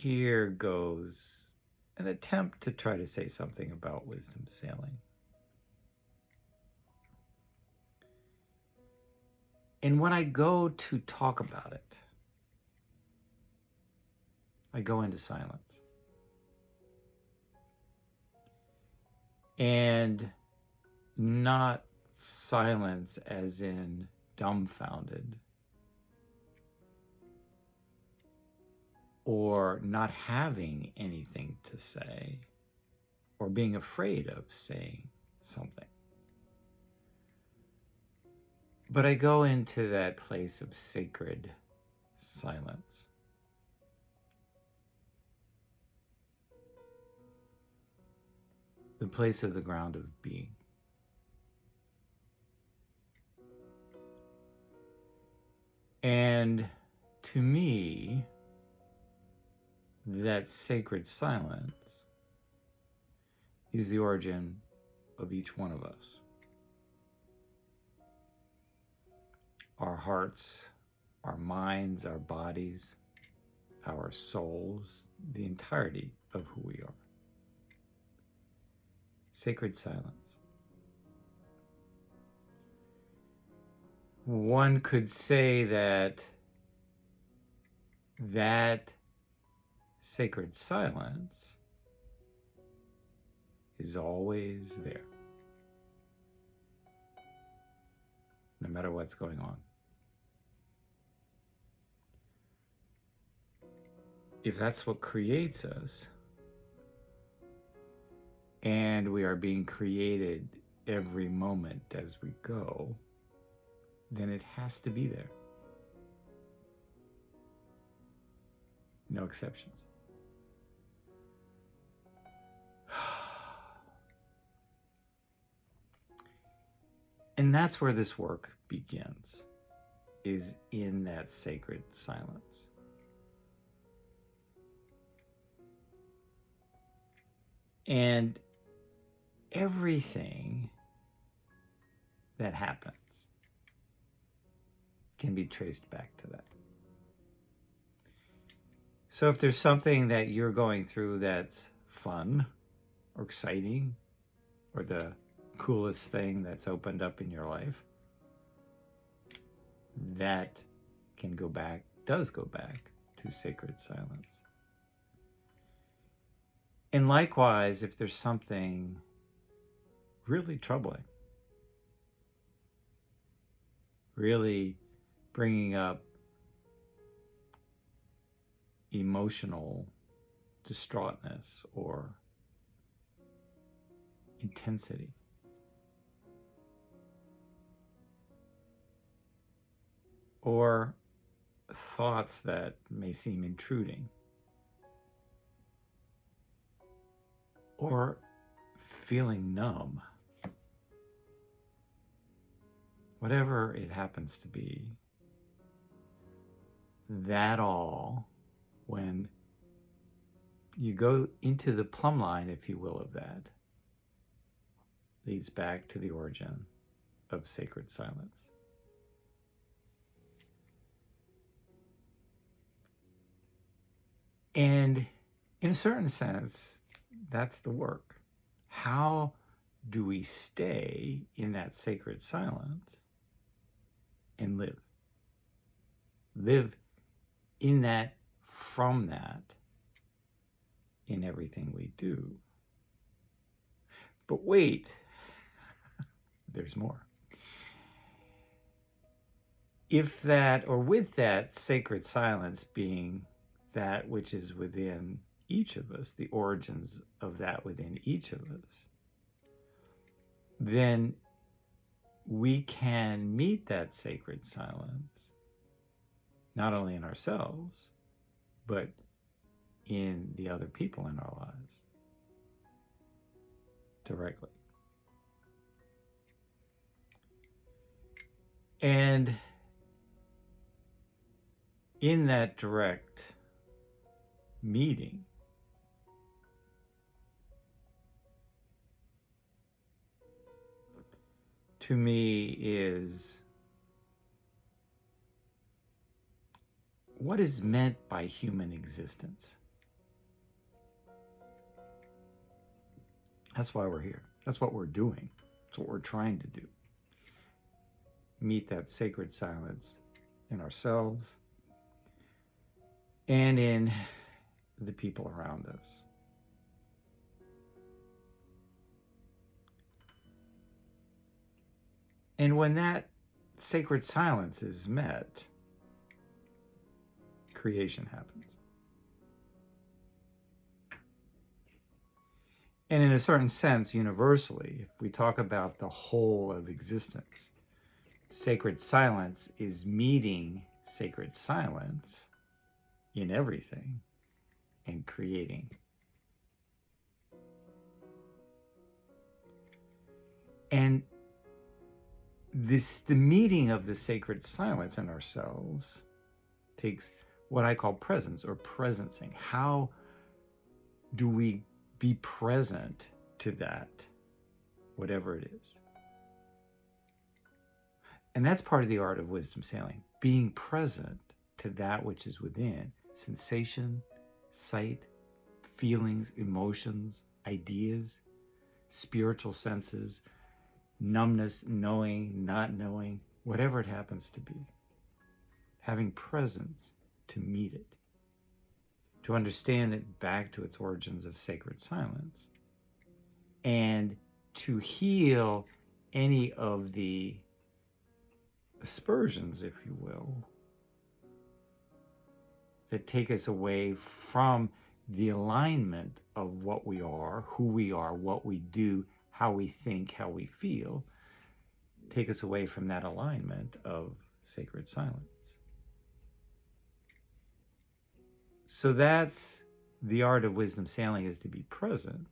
here goes an attempt to try to say something about wisdom sailing. And when I go to talk about it, I go into silence. And not silence as in dumbfounded or not having anything to say or being afraid of saying something. But I go into that place of sacred silence. The place of the ground of being. And to me, that sacred silence is the origin of each one of us. Our hearts, our minds, our bodies, our souls, the entirety of who we are. Sacred silence. One could say that sacred silence is always there, no matter what's going on. If that's what creates us, and we are being created every moment as we go, then it has to be there. No exceptions. And that's where this work begins, is in that sacred silence. And everything that happens can be traced back to that. So if there's something that you're going through that's fun or exciting or the coolest thing that's opened up in your life, that does go back to sacred silence. And likewise, if there's something really troubling, really bringing up emotional distraughtness or intensity, or thoughts that may seem intruding, or feeling numb, whatever it happens to be, that all, when you go into the plumb line, if you will, of that, leads back to the origin of sacred silence. And in a certain sense, that's the work. How do we stay in that sacred silence and live? Live in that, from that, in everything we do. But wait, there's more. If that, or with that sacred silence being that which is within each of us, the origins of that within each of us, then we can meet that sacred silence not only in ourselves, but in the other people in our lives directly. And in that direct meeting, to me, is what is meant by human existence. That's why we're here. That's what we're doing. That's what we're trying to do. Meet that sacred silence in ourselves and in the people around us. And when that sacred silence is met, creation happens. And in a certain sense, universally, if we talk about the whole of existence, sacred silence is meeting sacred silence in everything and creating. And the meeting of the sacred silence in ourselves takes what I call presence or presencing. How do we be present to that, whatever it is? And that's part of the art of wisdom sailing, being present to that which is within, sensation, sight, feelings, emotions, ideas, spiritual senses, numbness, knowing, not knowing, whatever it happens to be. Having presence to meet it, to understand it back to its origins of sacred silence, and to heal any of the aspersions, if you will, that take us away from the alignment of what we are, who we are, what we do, how we think, how we feel, take us away from that alignment of sacred silence. So that's the art of wisdom sailing, is to be present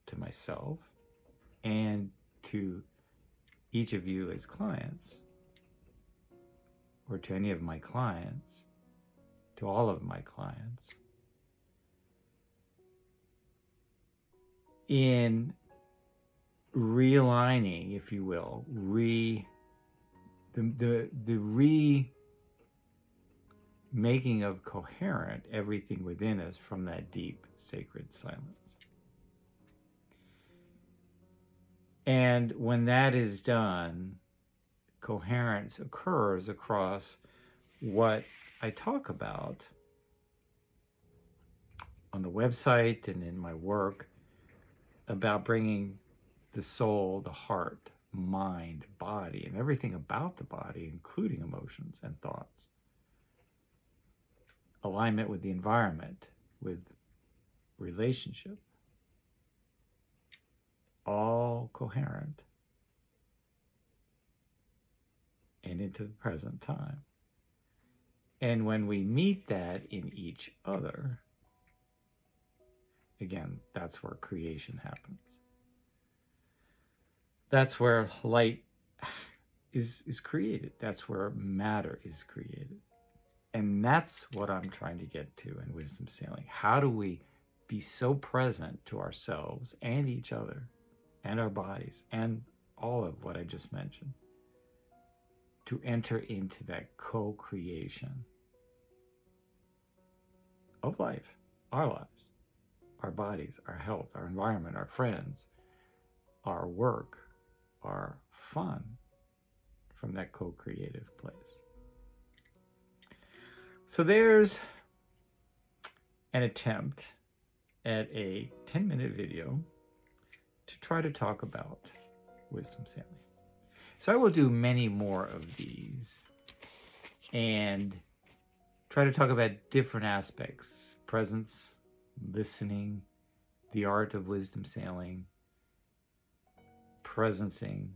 to myself and to each of you as clients, or to any of my clients, to all of my clients, in realigning, if you will, making of coherent everything within us from that deep sacred silence. And when that is done, coherence occurs across what I talk about on the website and in my work about bringing the soul, the heart, mind, body, and everything about the body, including emotions and thoughts, alignment with the environment, with relationship, all coherent and into the present time. And when we meet that in each other, again, that's where creation happens. That's where light is created. That's where matter is created. And that's what I'm trying to get to in wisdom sailing. How do we be so present to ourselves and each other and our bodies and all of what I just mentioned to enter into that co-creation of life, our lives, our bodies, our health, our environment, our friends, our work, our fun, from that co-creative place. So there's an attempt at a 10-minute video to try to talk about wisdom sailing. So I will do many more of these and try to talk about different aspects: presence, listening, the art of wisdom sailing, presencing,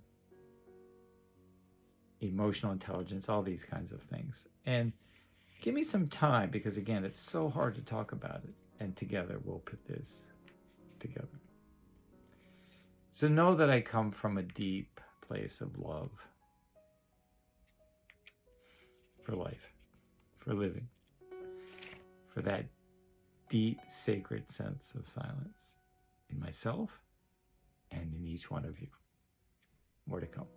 emotional intelligence, all these kinds of things. And give me some time, because again, it's so hard to talk about it, and together we'll put this together. So know that I come from a deep place of love for life, for living, for that deep, sacred sense of silence in myself and in each one of you. More to come.